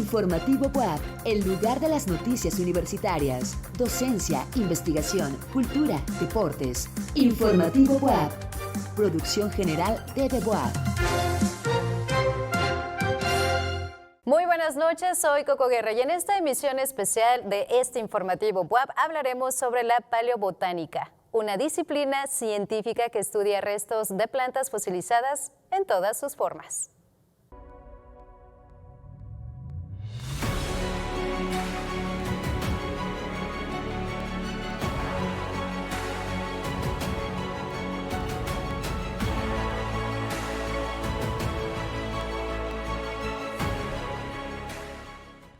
Informativo WAP, el lugar de las noticias universitarias, docencia, investigación, cultura, deportes. Informativo WAP, producción general de WAP. Muy buenas noches, soy Coco Guerra y en esta emisión especial de este Informativo WAP hablaremos sobre la paleobotánica, una disciplina científica que estudia restos de plantas fosilizadas en todas sus formas.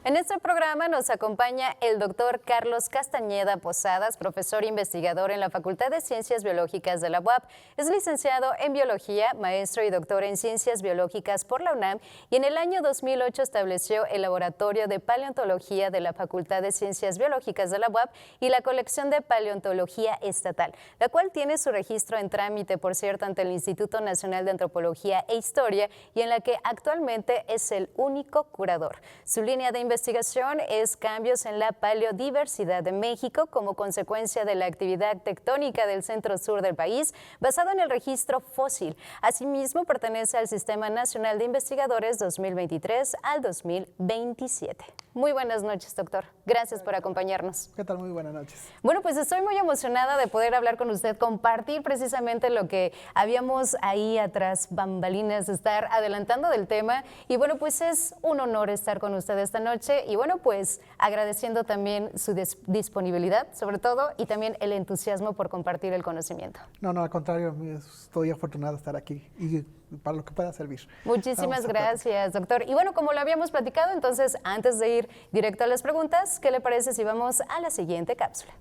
En este programa nos acompaña el doctor Carlos Castañeda Posadas, profesor investigador en la Facultad de Ciencias Biológicas de la UAP. Es licenciado en Biología, maestro y doctor en Ciencias Biológicas por la UNAM y en el año 2008 estableció el Laboratorio de Paleontología de la Facultad de Ciencias Biológicas de la UAP y la colección de Paleontología Estatal, la cual tiene su registro en trámite, por cierto, ante el Instituto Nacional de Antropología e Historia y en la que actualmente es el único curador. Su línea de investigación es cambios en la paleodiversidad de México como consecuencia de la actividad tectónica del centro-sur del país, basado en el registro fósil. Asimismo, pertenece al Sistema Nacional de Investigadores 2023 al 2027. Muy buenas noches, doctor. Gracias por acompañarnos. ¿Qué tal? Muy buenas noches. Bueno, pues estoy muy emocionada de poder hablar con usted, compartir precisamente lo que habíamos ahí atrás bambalinas, estar adelantando del tema. Y bueno, pues es un honor estar con usted esta noche. Y bueno, pues agradeciendo también su disponibilidad, sobre todo, y también el entusiasmo por compartir el conocimiento. No, al contrario, estoy afortunado de estar aquí y para lo que pueda servir. Muchísimas gracias, doctor. Y bueno, como lo habíamos platicado, entonces, antes de ir directo a las preguntas, ¿qué le parece si vamos a la siguiente cápsula?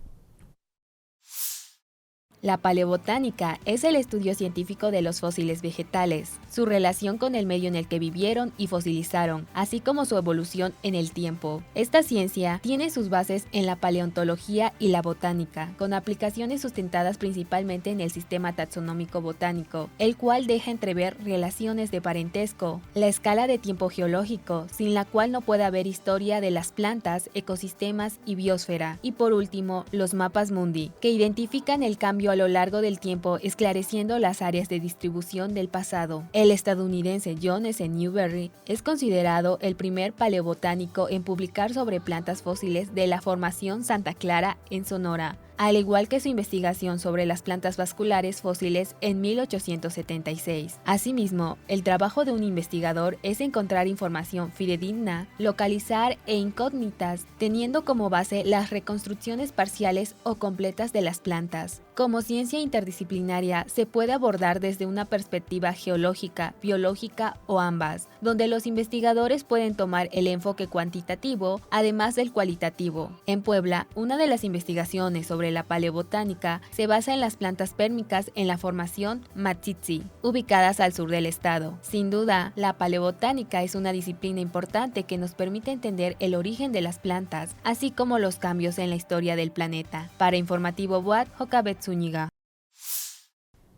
La paleobotánica es el estudio científico de los fósiles vegetales, su relación con el medio en el que vivieron y fosilizaron, así como su evolución en el tiempo. Esta ciencia tiene sus bases en la paleontología y la botánica, con aplicaciones sustentadas principalmente en el sistema taxonómico botánico, el cual deja entrever relaciones de parentesco, la escala de tiempo geológico, sin la cual no puede haber historia de las plantas, ecosistemas y biosfera, y por último, los mapas mundi, que identifican el cambio a lo largo del tiempo, esclareciendo las áreas de distribución del pasado. El estadounidense John S. Newberry es considerado el primer paleobotánico en publicar sobre plantas fósiles de la Formación Santa Clara en Sonora, al igual que su investigación sobre las plantas vasculares fósiles en 1876. Asimismo, el trabajo de un investigador es encontrar información fidedigna, localizar e incógnitas, teniendo como base las reconstrucciones parciales o completas de las plantas. Como ciencia interdisciplinaria, se puede abordar desde una perspectiva geológica, biológica o ambas, donde los investigadores pueden tomar el enfoque cuantitativo, además del cualitativo. En Puebla, una de las investigaciones sobre la paleobotánica se basa en las plantas pérmicas en la formación Matsitsi, ubicadas al sur del estado. Sin duda, la paleobotánica es una disciplina importante que nos permite entender el origen de las plantas, así como los cambios en la historia del planeta. Para Informativo WAP, Jocabet Zúñiga.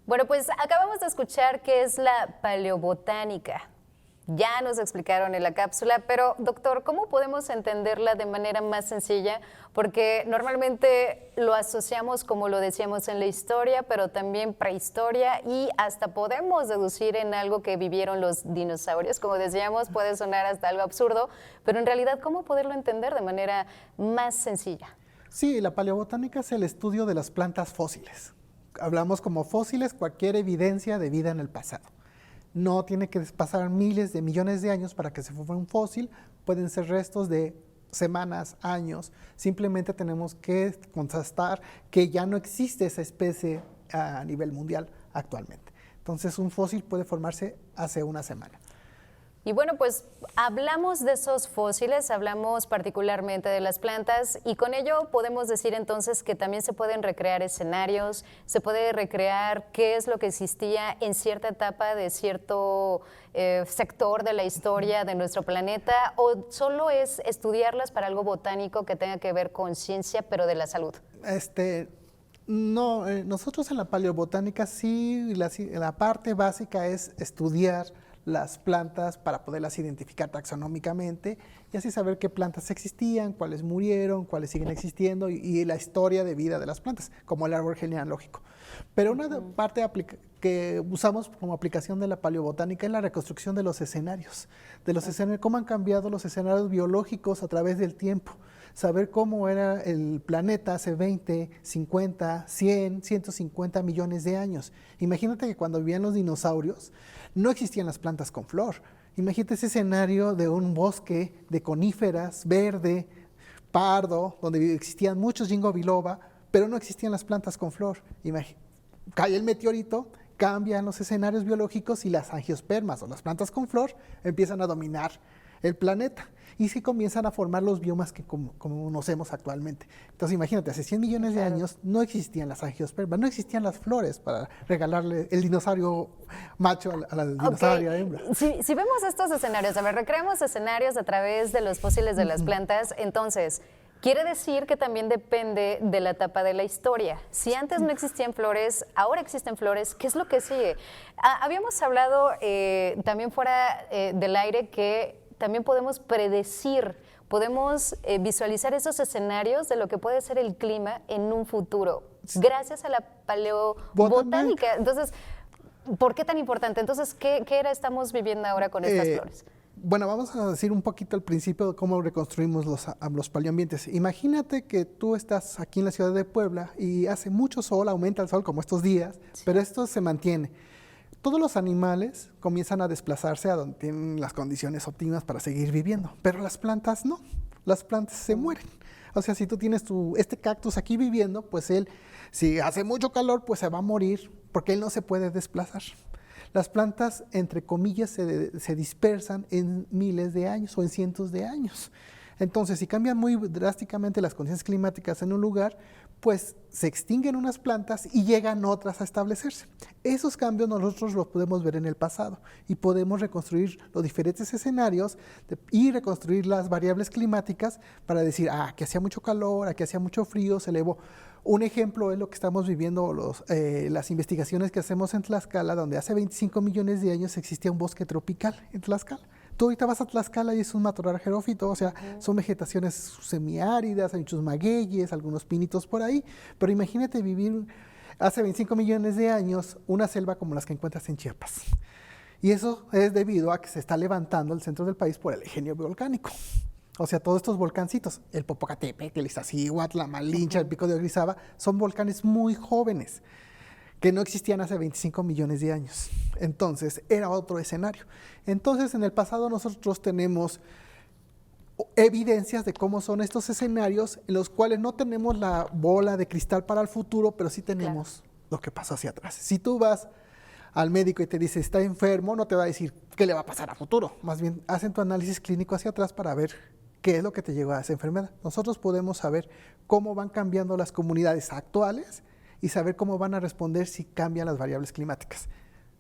Bueno, pues acabamos de escuchar qué es la paleobotánica. Ya nos explicaron en la cápsula, pero doctor, ¿cómo podemos entenderla de manera más sencilla? Porque normalmente lo asociamos, como lo decíamos, en la historia, pero también prehistoria y hasta podemos deducir en algo que vivieron los dinosaurios. Como decíamos, puede sonar hasta algo absurdo, pero en realidad, ¿cómo poderlo entender de manera más sencilla? Sí, la paleobotánica es el estudio de las plantas fósiles. Hablamos como fósiles cualquier evidencia de vida en el pasado. No tiene que pasar miles de millones de años para que se forme un fósil, pueden ser restos de semanas, años. Simplemente tenemos que constatar que ya no existe esa especie a nivel mundial actualmente. Entonces un fósil puede formarse hace una semana. Y bueno, pues hablamos de esos fósiles, hablamos particularmente de las plantas y con ello podemos decir entonces que también se pueden recrear escenarios, se puede recrear qué es lo que existía en cierta etapa de cierto sector de la historia de nuestro planeta, o solo es estudiarlas para algo botánico que tenga que ver con ciencia, pero de la salud. No, nosotros en la paleobotánica sí, la parte básica es estudiar las plantas para poderlas identificar taxonómicamente y así saber qué plantas existían, cuáles murieron, cuáles siguen existiendo y la historia de vida de las plantas, como el árbol genealógico. Pero una parte que usamos como aplicación de la paleobotánica es la reconstrucción de los escenarios, cómo han cambiado los escenarios biológicos a través del tiempo. Saber cómo era el planeta hace 20, 50, 100, 150 millones de años. Imagínate que cuando vivían los dinosaurios no existían las plantas con flor. Imagínate ese escenario de un bosque de coníferas, verde, pardo, donde existían muchos ginkgo biloba, pero no existían las plantas con flor. Cae el meteorito, cambian los escenarios biológicos y las angiospermas o las plantas con flor empiezan a dominar el planeta y se comienzan a formar los biomas que como conocemos actualmente. Entonces imagínate, hace 100 millones de años no existían las angiospermas, no existían las flores para regalarle el dinosaurio macho a la dinosauria hembra. Si vemos estos escenarios, a ver, recreamos escenarios a través de los fósiles de las plantas, entonces quiere decir que también depende de la etapa de la historia. Si antes no existían flores, ahora existen flores, ¿qué es lo que sigue? Habíamos hablado también fuera del aire que también podemos predecir, podemos visualizar esos escenarios de lo que puede ser el clima en un futuro, gracias a la paleobotánica. Entonces, ¿por qué tan importante? Entonces, ¿qué era estamos viviendo ahora con estas flores? Bueno, vamos a decir un poquito al principio de cómo reconstruimos los paleoambientes. Imagínate que tú estás aquí en la ciudad de Puebla y hace mucho sol, aumenta el sol como estos días, pero esto se mantiene. Todos los animales comienzan a desplazarse a donde tienen las condiciones óptimas para seguir viviendo, pero las plantas no, las plantas se mueren. O sea, si tú tienes este cactus aquí viviendo, pues él, si hace mucho calor, pues se va a morir porque él no se puede desplazar. Las plantas, entre comillas, se dispersan en miles de años o en cientos de años. Entonces, si cambian muy drásticamente las condiciones climáticas en un lugar, pues se extinguen unas plantas y llegan otras a establecerse. Esos cambios nosotros los podemos ver en el pasado y podemos reconstruir los diferentes escenarios y reconstruir las variables climáticas para decir, aquí hacía mucho calor, aquí hacía mucho frío, se elevó. Un ejemplo es lo que estamos viviendo, las investigaciones que hacemos en Tlaxcala, donde hace 25 millones de años existía un bosque tropical en Tlaxcala. Tú ahorita vas a Tlaxcala y es un matorral xerófito, o sea, son vegetaciones semiáridas, hay muchos magueyes, algunos pinitos por ahí, pero imagínate vivir hace 25 millones de años una selva como las que encuentras en Chiapas. Y eso es debido a que se está levantando el centro del país por el ingenio volcánico. O sea, todos estos volcancitos, el Popocatépetl, el Iztaccíhuatl, la Malinche, el Pico de Orizaba, son volcanes muy jóvenes que no existían hace 25 millones de años. Entonces, era otro escenario. Entonces, en el pasado nosotros tenemos evidencias de cómo son estos escenarios en los cuales no tenemos la bola de cristal para el futuro, pero sí tenemos lo que pasó hacia atrás. Si tú vas al médico y te dice está enfermo, no te va a decir qué le va a pasar a futuro. Más bien, hacen tu análisis clínico hacia atrás para ver qué es lo que te llevó a esa enfermedad. Nosotros podemos saber cómo van cambiando las comunidades actuales y saber cómo van a responder si cambian las variables climáticas.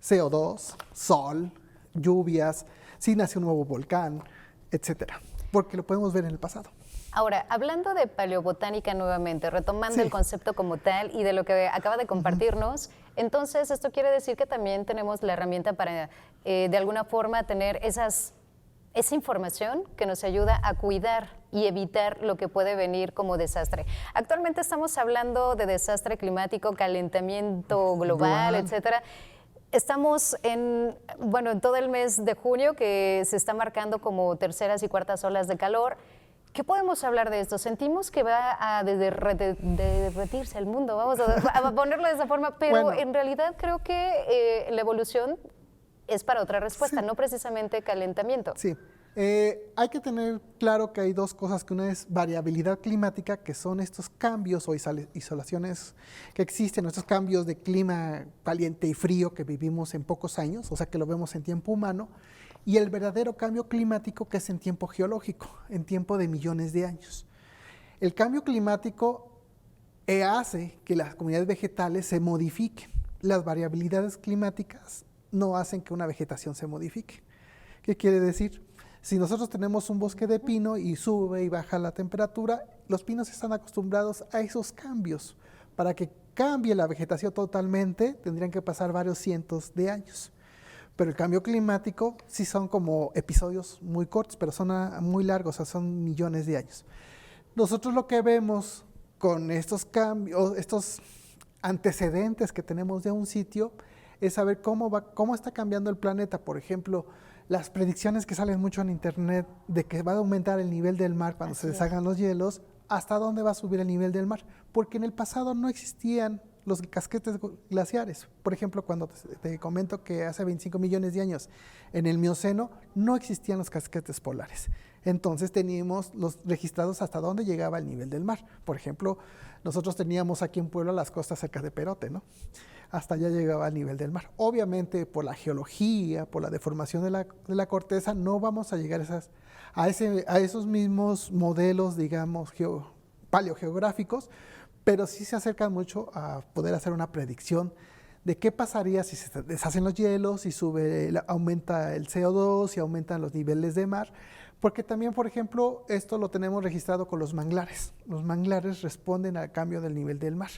CO2, sol, lluvias, si nace un nuevo volcán, etcétera, porque lo podemos ver en el pasado. Ahora, hablando de paleobotánica nuevamente, retomando el concepto como tal y de lo que acaba de compartirnos, entonces esto quiere decir que también tenemos la herramienta para, de alguna forma, tener esa información que nos ayuda a cuidar y evitar lo que puede venir como desastre. Actualmente estamos hablando de desastre climático, calentamiento global, etcétera. Estamos en todo el mes de junio que se está marcando como terceras y cuartas olas de calor. ¿Qué podemos hablar de esto? Sentimos que va a derretirse el mundo, vamos a ponerlo de esa forma, pero en realidad creo que la evolución es para otra respuesta, no precisamente calentamiento. Sí. Hay que tener claro que hay dos cosas, que una es variabilidad climática, que son estos cambios o isolaciones que existen, estos cambios de clima caliente y frío que vivimos en pocos años, o sea que lo vemos en tiempo humano, y el verdadero cambio climático que es en tiempo geológico, en tiempo de millones de años. El cambio climático hace que las comunidades vegetales se modifiquen. Las variabilidades climáticas no hacen que una vegetación se modifique. ¿Qué quiere decir? Si nosotros tenemos un bosque de pino y sube y baja la temperatura, los pinos están acostumbrados a esos cambios. Para que cambie la vegetación totalmente, tendrían que pasar varios cientos de años. Pero el cambio climático sí son como episodios muy cortos, pero son muy largos, o sea, son millones de años. Nosotros lo que vemos con estos cambios, estos antecedentes que tenemos de un sitio, es saber cómo está cambiando el planeta. Por ejemplo, las predicciones que salen mucho en internet de que va a aumentar el nivel del mar cuando se deshagan los hielos, ¿hasta dónde va a subir el nivel del mar? Porque en el pasado no existían los casquetes glaciares. Por ejemplo, cuando te comento que hace 25 millones de años en el Mioceno no existían los casquetes polares. Entonces teníamos los registrados hasta dónde llegaba el nivel del mar. Por ejemplo, nosotros teníamos aquí en Puebla las costas cerca de Perote, ¿no? Hasta allá llegaba el nivel del mar. Obviamente, por la geología, por la deformación de la corteza, no vamos a llegar a esos mismos modelos, digamos, paleogeográficos, pero sí se acercan mucho a poder hacer una predicción de qué pasaría si se deshacen los hielos, si aumenta el CO2, si aumentan los niveles de mar, porque también, por ejemplo, esto lo tenemos registrado con los manglares. Los manglares responden al cambio del nivel del mar.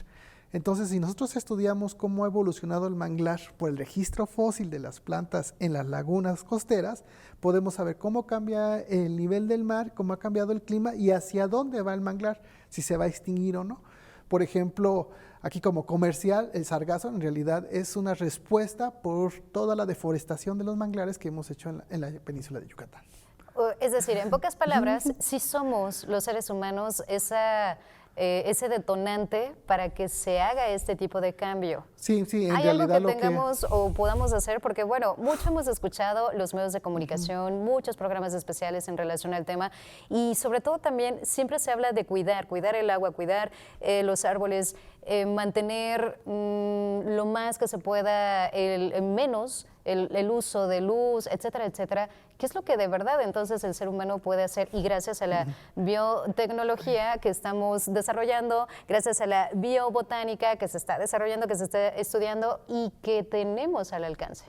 Entonces, si nosotros estudiamos cómo ha evolucionado el manglar por el registro fósil de las plantas en las lagunas costeras, podemos saber cómo cambia el nivel del mar, cómo ha cambiado el clima y hacia dónde va el manglar, si se va a extinguir o no. Por ejemplo, aquí como comercial, el sargazo en realidad es una respuesta por toda la deforestación de los manglares que hemos hecho en la península de Yucatán. Es decir, en pocas palabras, sí somos los seres humanos ese detonante para que se haga este tipo de cambio. Sí, en ¿Hay realidad algo que tengamos o podamos hacer? Porque bueno, mucho hemos escuchado los medios de comunicación, muchos programas especiales en relación al tema y sobre todo también siempre se habla de cuidar el agua, cuidar los árboles, mantener lo más que se pueda, menos el uso de luz, etcétera, etcétera. ¿Qué es lo que de verdad entonces el ser humano puede hacer? Y gracias a la biotecnología que estamos desarrollando, gracias a la biobotánica que se está desarrollando, que se está estudiando y que tenemos al alcance.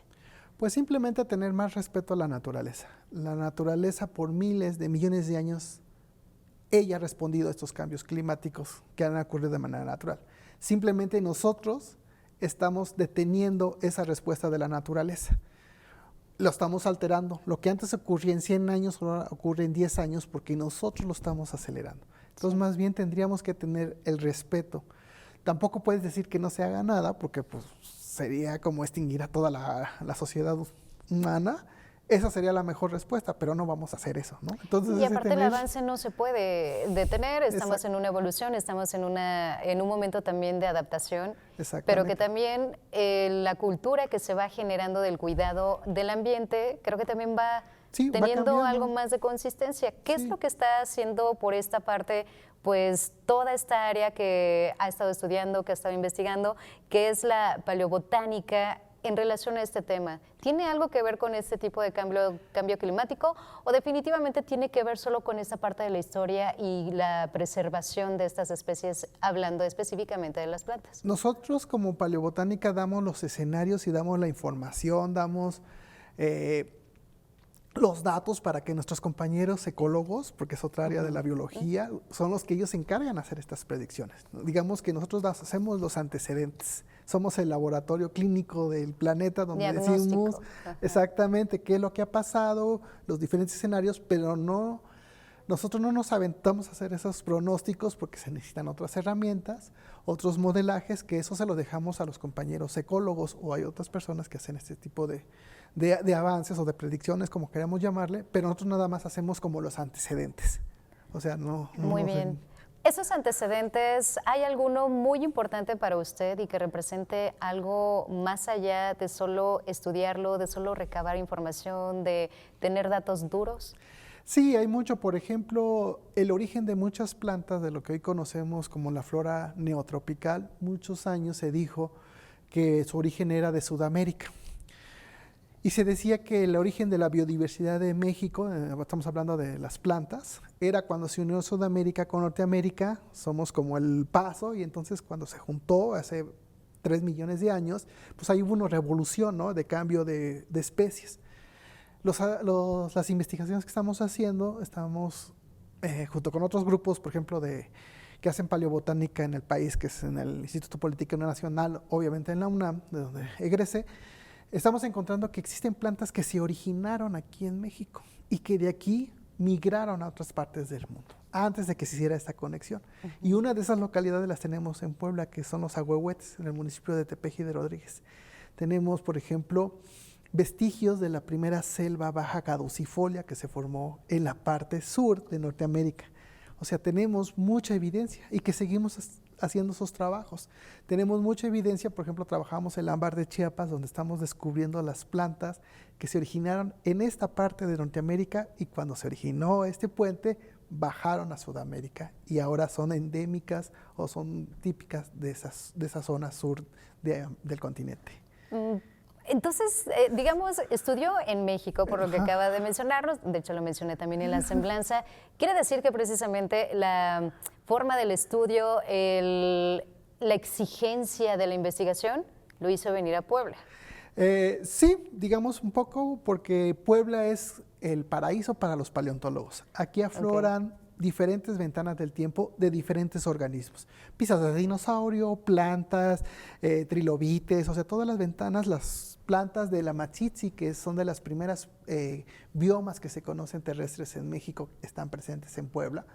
Pues simplemente tener más respeto a la naturaleza. La naturaleza por miles de millones de años, ella ha respondido a estos cambios climáticos que han ocurrido de manera natural. Simplemente nosotros estamos deteniendo esa respuesta de la naturaleza. Lo estamos alterando. Lo que antes ocurría en 100 años ahora ocurre en 10 años porque nosotros lo estamos acelerando. Entonces, más bien tendríamos que tener el respeto. Tampoco puedes decir que no se haga nada porque pues, sería como extinguir a toda la sociedad humana. Esa sería la mejor respuesta, pero no vamos a hacer eso, ¿no? Entonces, y aparte el avance no se puede detener, estamos Exacto. en una evolución, estamos en un momento también de adaptación, pero que también la cultura que se va generando del cuidado del ambiente, creo que también va teniendo algo más de consistencia. ¿Qué es lo que está haciendo por esta parte? Pues toda esta área que ha estado estudiando, que ha estado investigando, que es la paleobotánica, en relación a este tema. ¿Tiene algo que ver con este tipo de cambio climático o definitivamente tiene que ver solo con esta parte de la historia y la preservación de estas especies, hablando específicamente de las plantas? Nosotros como paleobotánica damos los escenarios y damos la información, damos los datos para que nuestros compañeros ecólogos, porque es otra área de la biología, son los que ellos se encargan de hacer estas predicciones. Digamos que nosotros hacemos los antecedentes, somos el laboratorio clínico del planeta donde decimos exactamente qué es lo que ha pasado, los diferentes escenarios, pero nosotros no nos aventamos a hacer esos pronósticos porque se necesitan otras herramientas, otros modelajes, que eso se lo dejamos a los compañeros ecólogos o hay otras personas que hacen este tipo de avances o de predicciones, como queramos llamarle, pero nosotros nada más hacemos como los antecedentes. O sea, no Muy bien. Esos antecedentes, ¿hay alguno muy importante para usted y que represente algo más allá de solo estudiarlo, de solo recabar información, de tener datos duros? Sí, hay mucho. Por ejemplo, el origen de muchas plantas, de lo que hoy conocemos como la flora neotropical, muchos años se dijo que su origen era de Sudamérica. Y se decía que el origen de la biodiversidad de México, estamos hablando de las plantas, era cuando se unió Sudamérica con Norteamérica, somos como el paso, y entonces cuando se juntó hace 3 millones de años, pues ahí hubo una revolución, ¿no?, de cambio de especies. Las investigaciones que estamos haciendo, estamos junto con otros grupos, por ejemplo, que hacen paleobotánica en el país, que es en el Instituto Politécnico Nacional, obviamente en la UNAM, de donde egresé. estamos encontrando que existen plantas que se originaron aquí en México y que de aquí migraron a otras partes del mundo, antes de que se hiciera esta conexión. Y una de esas localidades las tenemos en Puebla, que son los ahuehuetes, en el municipio de Tepeji de Rodríguez. Tenemos, por ejemplo, vestigios de la primera selva baja caducifolia que se formó en la parte sur de Norteamérica. O sea, tenemos mucha evidencia y que seguimos haciendo esos trabajos. Tenemos mucha evidencia, por ejemplo, trabajamos el ámbar de Chiapas, donde estamos descubriendo las plantas que se originaron en esta parte de Norteamérica y cuando se originó este puente, bajaron a Sudamérica y ahora son endémicas o son típicas de esa zona sur del continente. Entonces, digamos, estudió en México, por lo que acaba de mencionarnos, de hecho lo mencioné también en la semblanza. ¿Quiere decir que precisamente la forma del estudio, la exigencia de la investigación, lo hizo venir a Puebla? Sí, digamos un poco, porque Puebla es el paraíso para los paleontólogos. Aquí afloran diferentes ventanas del tiempo de diferentes organismos. Pisas de dinosaurio, plantas, trilobites, o sea, todas las ventanas, las plantas de la Matsitsi, que son de las primeras biomas que se conocen terrestres en México, están presentes en Puebla.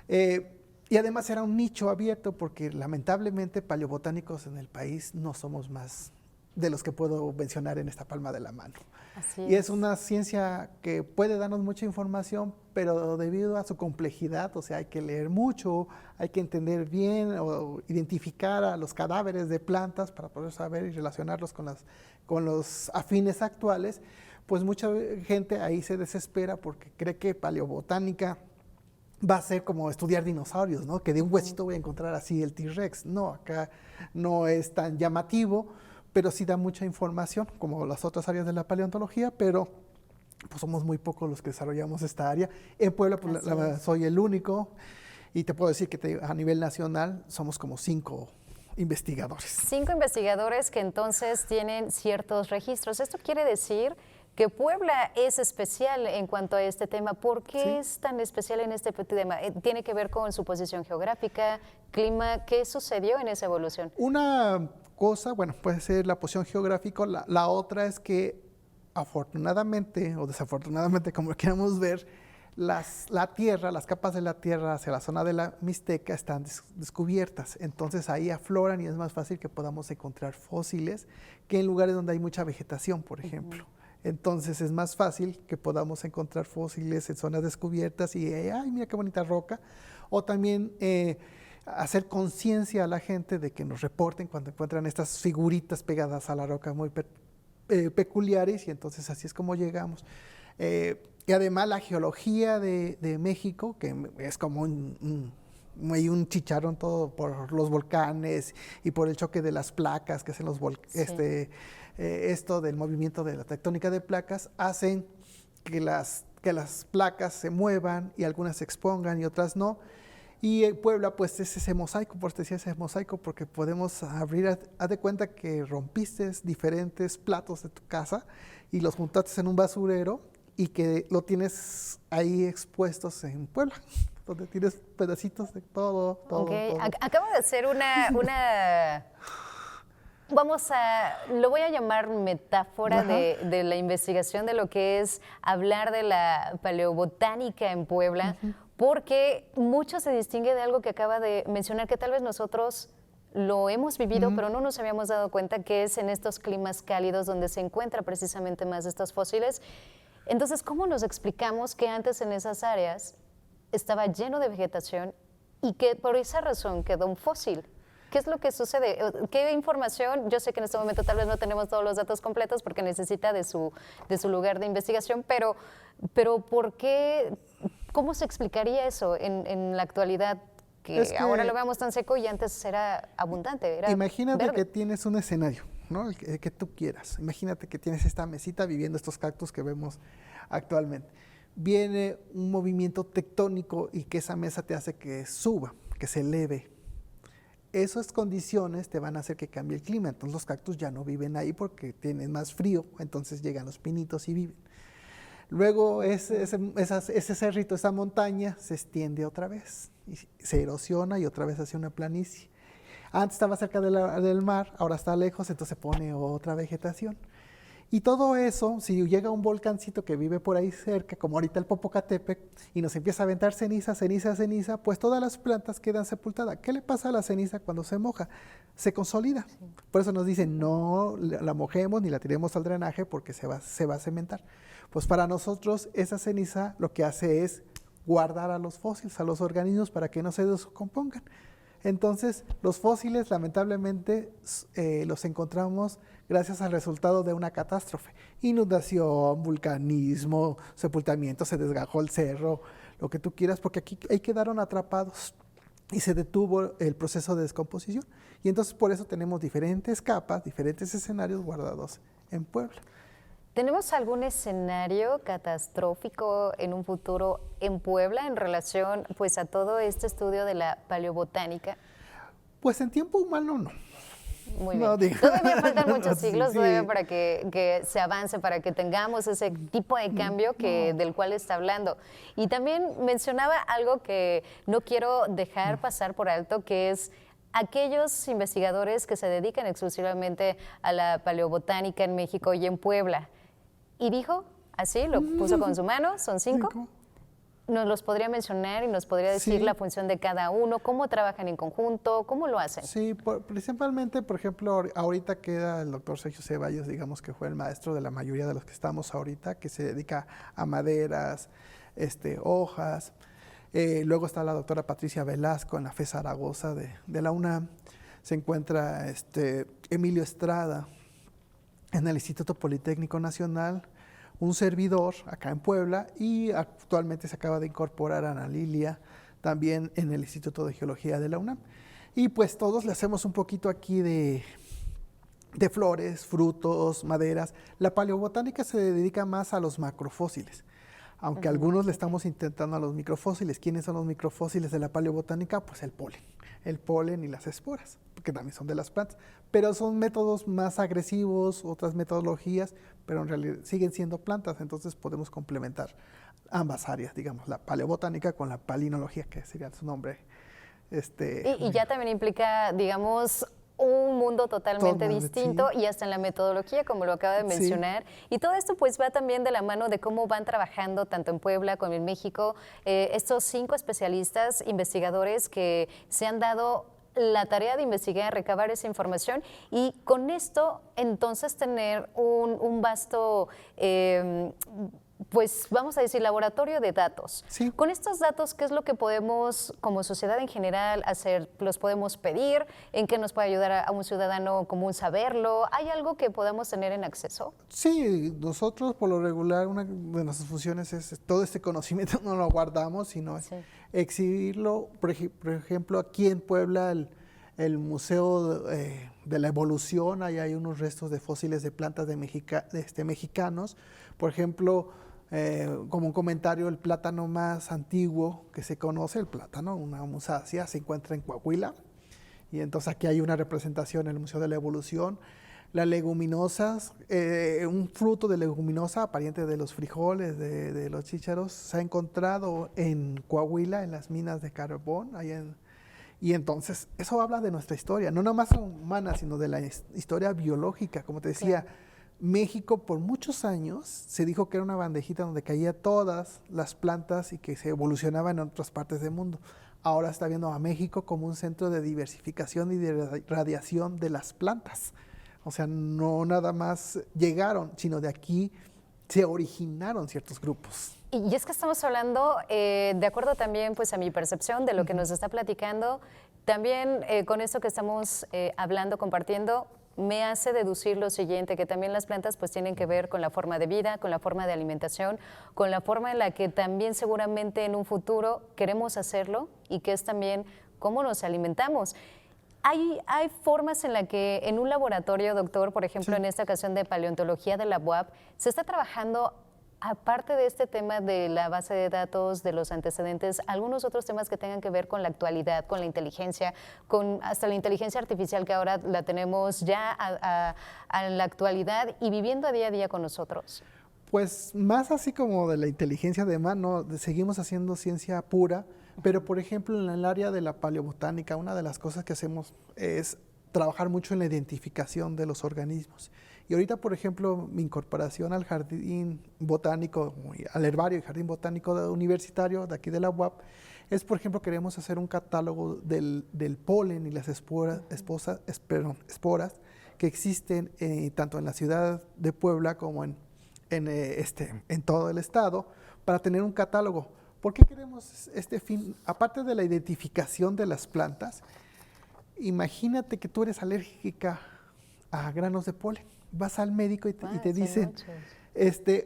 Y además era un nicho abierto porque lamentablemente paleobotánicos en el país no somos más de los que puedo mencionar en esta palma de la mano. Y es una ciencia que puede darnos mucha información, pero debido a su complejidad, o sea, hay que leer mucho, hay que entender bien o identificar a los cadáveres de plantas para poder saber y relacionarlos con los afines actuales, pues mucha gente ahí se desespera porque cree que paleobotánica va a ser como estudiar dinosaurios, ¿no? Que de un huesito voy a encontrar así el T-Rex. No, acá no es tan llamativo, pero sí da mucha información, como las otras áreas de la paleontología, pero pues somos muy pocos los que desarrollamos esta área. En Puebla pues, soy el único, y te puedo decir que a nivel nacional somos como 5 investigadores. 5 investigadores que entonces tienen ciertos registros. Esto quiere decir que Puebla es especial en cuanto a este tema. ¿Por qué es tan especial en este tema? ¿Tiene que ver con su posición geográfica, clima? ¿Qué sucedió en esa evolución? Una cosa, bueno, puede ser la posición geográfica, la otra es que afortunadamente o desafortunadamente, como lo queramos ver, la tierra, las capas de la tierra hacia la zona de la Mixteca están descubiertas, entonces ahí afloran y es más fácil que podamos encontrar fósiles que en lugares donde hay mucha vegetación, por ejemplo. Entonces es más fácil que podamos encontrar fósiles en zonas descubiertas y, ay, mira qué bonita roca, o también hacer conciencia a la gente de que nos reporten cuando encuentran estas figuritas pegadas a la roca muy peculiares, y entonces así es como llegamos. Y además la geología de México, que es como hay un chicharrón todo por los volcanes y por el choque de las placas que hacen los esto del movimiento de la tectónica de placas, hacen que las placas se muevan y algunas se expongan y otras no. Y en Puebla, pues es ese mosaico, por eso decía ese mosaico, porque podemos abrir, haz de cuenta que rompiste diferentes platos de tu casa y los juntaste en un basurero y que lo tienes ahí expuestos en Puebla, donde tienes pedacitos de todo. Acabo de hacer una lo voy a llamar metáfora de la investigación de lo que es hablar de la paleobotánica en Puebla, porque mucho se distingue de algo que acaba de mencionar, que tal vez nosotros lo hemos vivido, pero no nos habíamos dado cuenta, que es en estos climas cálidos donde se encuentra precisamente más estos fósiles. Entonces, ¿cómo nos explicamos que antes en esas áreas estaba lleno de vegetación y que por esa razón quedó un fósil? ¿Qué es lo que sucede? ¿Qué información? Yo sé que en este momento tal vez no tenemos todos los datos completos porque necesita de su lugar de investigación, pero ¿por qué? ¿Cómo se explicaría eso en la actualidad? Que ahora lo veamos tan seco y antes era abundante, era imagínate verde. que tienes un escenario, ¿no? El que tú quieras. Imagínate que tienes esta mesita viviendo estos cactus que vemos actualmente. Viene un movimiento tectónico y que esa mesa te hace que suba, que se eleve. Esas condiciones te van a hacer que cambie el clima, entonces los cactus ya no viven ahí porque tienen más frío, entonces llegan los pinitos y viven. Luego ese cerrito, esa montaña se extiende otra vez, y se erosiona y otra vez hace una planicie. Antes estaba cerca del mar, ahora está lejos, entonces se pone otra vegetación. Y todo eso, si llega un volcancito que vive por ahí cerca, como ahorita el Popocatépetl, y nos empieza a aventar ceniza, ceniza, ceniza, pues todas las plantas quedan sepultadas. ¿Qué le pasa a la ceniza cuando se moja? Se consolida. Sí. Por eso nos dicen, no la mojemos ni la tiremos al drenaje porque se va a cementar. Pues para nosotros esa ceniza lo que hace es guardar a los fósiles, a los organismos para que no se descompongan. Entonces, los fósiles lamentablemente los encontramos gracias al resultado de una catástrofe. Inundación, vulcanismo, sepultamiento, se desgajó el cerro, lo que tú quieras, porque aquí ahí quedaron atrapados y se detuvo el proceso de descomposición. Y entonces por eso tenemos diferentes capas, diferentes escenarios guardados en Puebla. ¿Tenemos algún escenario catastrófico en un futuro en Puebla en relación pues a todo este estudio de la paleobotánica? Pues en tiempo humano no. Muy bien. No, todavía faltan muchos siglos todavía para que se avance, para que tengamos ese tipo de cambio del cual está hablando. Y también mencionaba algo que no quiero dejar pasar por alto, que es aquellos investigadores que se dedican exclusivamente a la paleobotánica en México y en Puebla. Y dijo, así, lo puso con su mano, son 5. ¿Nos los podría mencionar y nos podría decir la función de cada uno? ¿Cómo trabajan en conjunto? ¿Cómo lo hacen? Sí, principalmente, por ejemplo, ahorita queda el doctor Sergio Ceballos, digamos que fue el maestro de la mayoría de los que estamos ahorita, que se dedica a maderas, hojas. Luego está la doctora Patricia Velasco en la FE Zaragoza de la UNAM. Se encuentra Emilio Estrada en el Instituto Politécnico Nacional, un servidor acá en Puebla, y actualmente se acaba de incorporar Ana Lilia también en el Instituto de Geología de la UNAM. Y pues todos le hacemos un poquito aquí de flores, frutos, maderas. La paleobotánica se dedica más a los macrofósiles, aunque algunos le estamos intentando a los microfósiles. ¿Quiénes son los microfósiles de la paleobotánica? Pues el polen y las esporas, que también son de las plantas, pero son métodos más agresivos, otras metodologías, pero en realidad siguen siendo plantas, entonces podemos complementar ambas áreas, digamos, la paleobotánica con la palinología, que sería su nombre. Y ya también implica, digamos, un mundo totalmente distinto, sí. Y hasta en la metodología, como lo acaba de mencionar. Sí. Y todo esto pues va también de la mano de cómo van trabajando tanto en Puebla como en México estos 5 especialistas, investigadores que se han dado la tarea de investigar, recabar esa información y con esto entonces tener un vasto, pues vamos a decir, laboratorio de datos. Sí. Con estos datos, ¿qué es lo que podemos como sociedad en general hacer? ¿Los podemos pedir? ¿En qué nos puede ayudar a un ciudadano común saberlo? ¿Hay algo que podamos tener en acceso? Sí, nosotros por lo regular una de nuestras funciones es todo este conocimiento no lo guardamos, sino exhibirlo. Por ejemplo, aquí en Puebla el Museo de la Evolución, ahí hay unos restos de fósiles de plantas mexicanos. Por ejemplo, como un comentario, el plátano más antiguo que se conoce, el plátano, una musácea, se encuentra en Coahuila. Y entonces aquí hay una representación en el Museo de la Evolución. Las leguminosas, un fruto de leguminosa, pariente de los frijoles, de los chícharos, se ha encontrado en Coahuila, en las minas de carbón. Y entonces eso habla de nuestra historia, no nomás humana, sino de la historia biológica. Como te decía, México por muchos años se dijo que era una bandejita donde caían todas las plantas y que se evolucionaban en otras partes del mundo. Ahora está viendo a México como un centro de diversificación y de radiación de las plantas. O sea, no nada más llegaron, sino de aquí se originaron ciertos grupos. Y es que estamos hablando, de acuerdo también pues a mi percepción de lo que nos está platicando, también con esto que estamos hablando, compartiendo, me hace deducir lo siguiente, que también las plantas pues tienen que ver con la forma de vida, con la forma de alimentación, con la forma en la que también seguramente en un futuro queremos hacerlo y que es también cómo nos alimentamos. Hay formas en las que en un laboratorio, doctor, por ejemplo, en esta ocasión de paleontología de la UAP, se está trabajando, aparte de este tema de la base de datos, de los antecedentes, algunos otros temas que tengan que ver con la actualidad, con la inteligencia, con hasta la inteligencia artificial que ahora la tenemos ya a la actualidad y viviendo a día con nosotros. Pues más así como de la inteligencia de mano, seguimos haciendo ciencia pura, pero por ejemplo en el área de la paleobotánica, una de las cosas que hacemos es trabajar mucho en la identificación de los organismos. Y ahorita, por ejemplo, mi incorporación al jardín botánico, al herbario y jardín botánico universitario de aquí de la UAP, es, por ejemplo, queremos hacer un catálogo del polen y las esporas que existen tanto en la ciudad de Puebla como en todo el estado, para tener un catálogo. ¿Por qué queremos este fin? Aparte de la identificación de las plantas, imagínate que tú eres alérgica a granos de polen. Vas al médico y te dicen,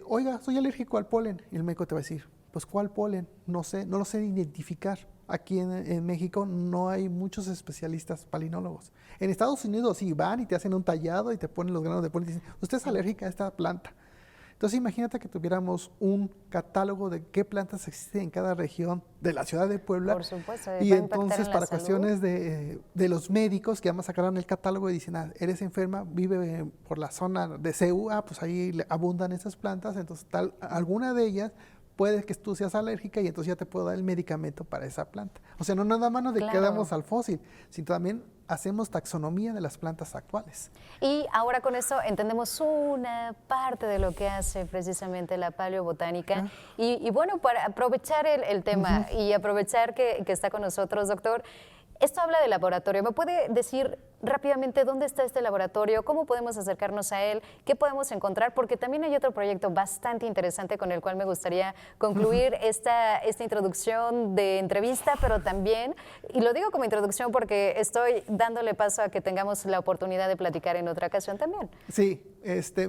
oiga, soy alérgico al polen. Y el médico te va a decir, pues, ¿cuál polen? No sé, no lo sé identificar. Aquí en México no hay muchos especialistas palinólogos. En Estados Unidos sí van y te hacen un tallado y te ponen los granos de polen y dicen, usted es alérgica a esta planta. Entonces imagínate que tuviéramos un catálogo de qué plantas existen en cada región de la ciudad de Puebla. Por supuesto. Y entonces para cuestiones de los médicos que además sacaran el catálogo y dicen, eres enferma, vive por la zona de CEU, pues ahí abundan esas plantas, entonces alguna de ellas puede que tú seas alérgica y entonces ya te puedo dar el medicamento para esa planta. O sea, no nada más nos quedamos al fósil, sino también hacemos taxonomía de las plantas actuales. Y ahora con esto entendemos una parte de lo que hace precisamente la paleobotánica. Y bueno, para aprovechar el tema y aprovechar que está con nosotros, doctor, esto habla de laboratorio. ¿Me puede decir rápidamente dónde está este laboratorio? ¿Cómo podemos acercarnos a él? ¿Qué podemos encontrar? Porque también hay otro proyecto bastante interesante con el cual me gustaría concluir esta introducción de entrevista, pero también, y lo digo como introducción porque estoy dándole paso a que tengamos la oportunidad de platicar en otra ocasión también. Sí,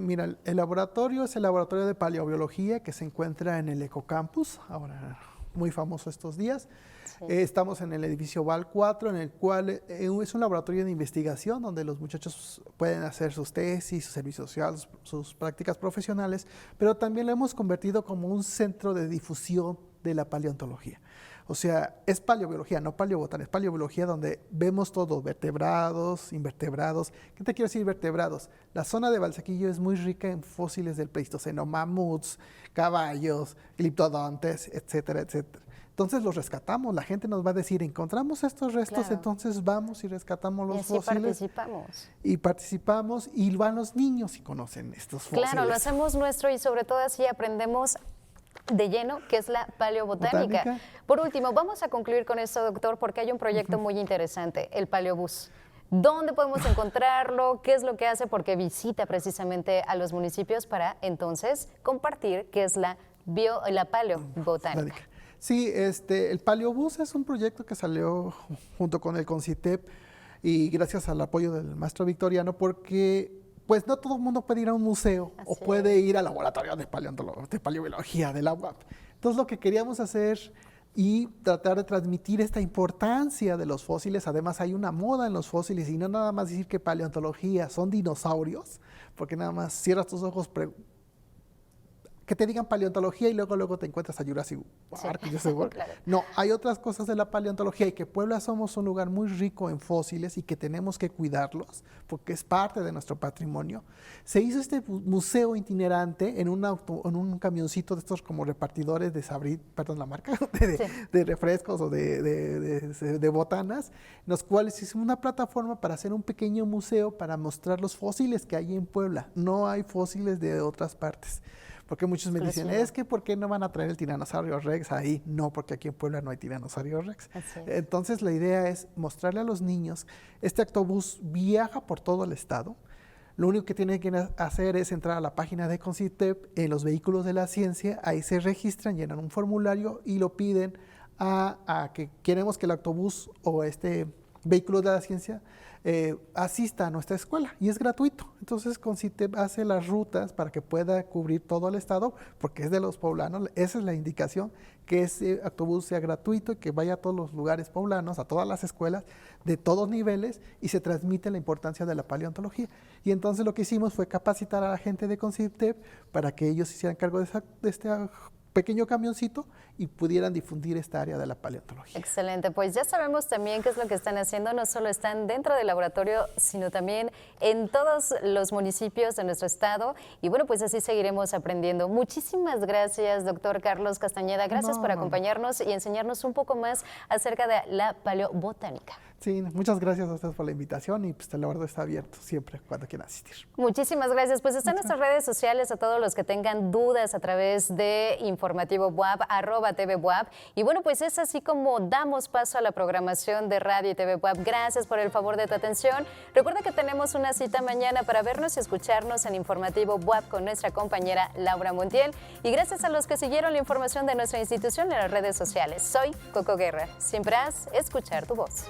mira, el laboratorio es el laboratorio de paleobiología que se encuentra en el Ecocampus, ahora muy famoso estos días. Sí. Estamos en el edificio VAL 4, en el cual es un laboratorio de investigación donde los muchachos pueden hacer sus tesis, sus servicios sociales, sus prácticas profesionales, pero también lo hemos convertido como un centro de difusión de la paleontología. O sea, es paleobiología, no paleobotánica, es paleobiología donde vemos todo, vertebrados, invertebrados. ¿Qué te quiero decir vertebrados? La zona de Valsequillo es muy rica en fósiles del Pleistoceno, mamuts, caballos, gliptodontes, etcétera, etcétera. Entonces los rescatamos, la gente nos va a decir, encontramos estos restos, claro, entonces vamos y rescatamos los fósiles. Y participamos y van los niños y conocen estos fósiles. Claro, lo hacemos nuestro y sobre todo así aprendemos de lleno, que es la paleobotánica. Por último, vamos a concluir con esto, doctor, porque hay un proyecto muy interesante, el Paleobús. ¿Dónde podemos encontrarlo? ¿Qué es lo que hace? Porque visita precisamente a los municipios para entonces compartir qué es la paleobotánica. Sí, el Paleobús es un proyecto que salió junto con el CONCITEP y gracias al apoyo del maestro Victoriano, porque pues no todo el mundo puede ir a un museo o puede ir al laboratorio de paleobiología de la UAP. Entonces lo que queríamos hacer y tratar de transmitir esta importancia de los fósiles, además hay una moda en los fósiles y no nada más decir que paleontología son dinosaurios, porque nada más cierras tus ojos, que te digan paleontología y luego te encuentras a Jurassic Park, claro. No, hay otras cosas de la paleontología y que Puebla somos un lugar muy rico en fósiles y que tenemos que cuidarlos porque es parte de nuestro patrimonio. Se hizo este museo itinerante en un camioncito de estos como repartidores de Sabrit, perdón la marca, de refrescos o de botanas, en los cuales hicimos una plataforma para hacer un pequeño museo para mostrar los fósiles que hay en Puebla. No hay fósiles de otras partes. Porque muchos me dicen, es que ¿por qué no van a traer el tiranosaurio Rex ahí? No, porque aquí en Puebla no hay tiranosaurio Rex. Entonces la idea es mostrarle a los niños, este autobús viaja por todo el estado, lo único que tienen que hacer es entrar a la página de CONCITEP, en los vehículos de la ciencia, ahí se registran, llenan un formulario y lo piden a que queremos que el autobús o vehículo de la ciencia asista a nuestra escuela y es gratuito. Entonces CONCITEP hace las rutas para que pueda cubrir todo el estado porque es de los poblanos, esa es la indicación, que ese autobús sea gratuito y que vaya a todos los lugares poblanos, a todas las escuelas de todos niveles y se transmite la importancia de la paleontología. Y entonces lo que hicimos fue capacitar a la gente de CONCITEP para que ellos hicieran cargo de este pequeño camioncito y pudieran difundir esta área de la paleontología. Excelente, pues ya sabemos también qué es lo que están haciendo, no solo están dentro del laboratorio, sino también en todos los municipios de nuestro estado y bueno, pues así seguiremos aprendiendo. Muchísimas gracias, doctor Carlos Castañeda, gracias por acompañarnos y enseñarnos un poco más acerca de la paleobotánica. Sí, muchas gracias a ustedes por la invitación y pues el laboratorio está abierto siempre cuando quieran asistir. Muchísimas gracias. Pues están nuestras redes sociales a todos los que tengan dudas a través de Informativo WAP, @TV WAP. Y bueno, pues es así como damos paso a la programación de Radio y TV WAP. Gracias por el favor de tu atención. Recuerda que tenemos una cita mañana para vernos y escucharnos en Informativo WAP con nuestra compañera Laura Montiel. Y gracias a los que siguieron la información de nuestra institución en las redes sociales. Soy Coco Guerra. Siempre haz escuchar tu voz.